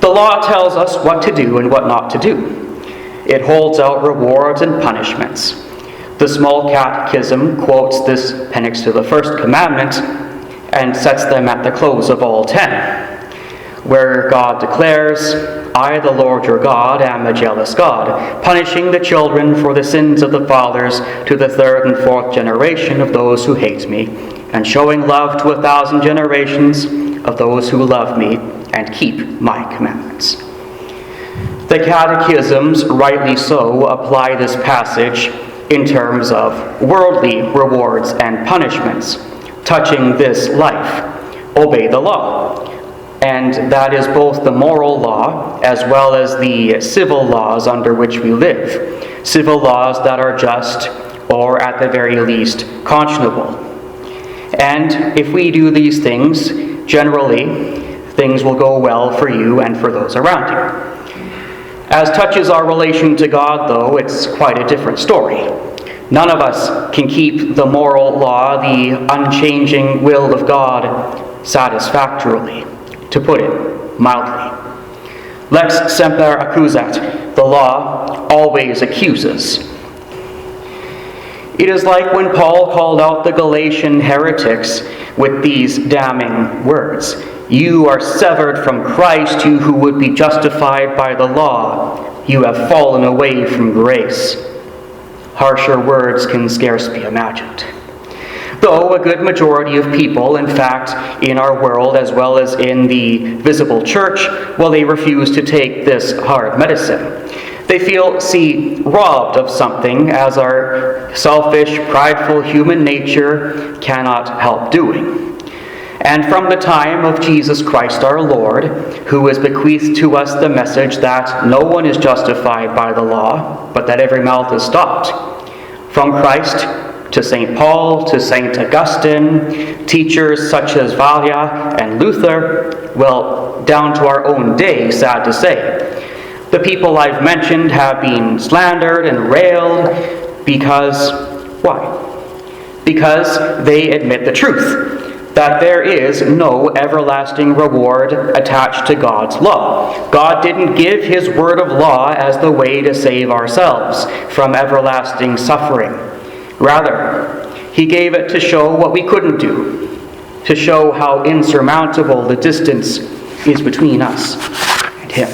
The law tells us what to do and what not to do. It holds out rewards and punishments. The Small Catechism quotes this appendix to the first commandment and sets them at the close of all 10, where God declares, "I, the Lord your God, am a jealous God, punishing the children for the sins of the fathers to the third and fourth generation of those who hate me, and showing love to 1,000 generations of those who love me and keep my commandments." The catechisms, rightly so, apply this passage in terms of worldly rewards and punishments touching this life. Obey the law. And that is both the moral law as well as the civil laws under which we live. Civil laws that are just, or at the very least, conscionable. And if we do these things, generally, things will go well for you and for those around you. As touches our relation to God, though, it's quite a different story. None of us can keep the moral law, the unchanging will of God, satisfactorily, to put it mildly. Lex semper accusat. The law always accuses. It is like when Paul called out the Galatian heretics with these damning words. "You are severed from Christ, you who would be justified by the law. You have fallen away from grace." Harsher words can scarce be imagined. Though a good majority of people, in fact, in our world as well as in the visible church, well, they refuse to take this hard medicine. They feel robbed of something, as our selfish, prideful human nature cannot help doing. And from the time of Jesus Christ our Lord, who has bequeathed to us the message that no one is justified by the law, but that every mouth is stopped, from Christ to St. Paul, to St. Augustine, teachers such as Vallia and Luther, well, down to our own day, sad to say. The people I've mentioned have been slandered and railed because, why? Because they admit the truth, that there is no everlasting reward attached to God's law. God didn't give his word of law as the way to save ourselves from everlasting suffering. Rather, he gave it to show what we couldn't do, to show how insurmountable the distance is between us and him.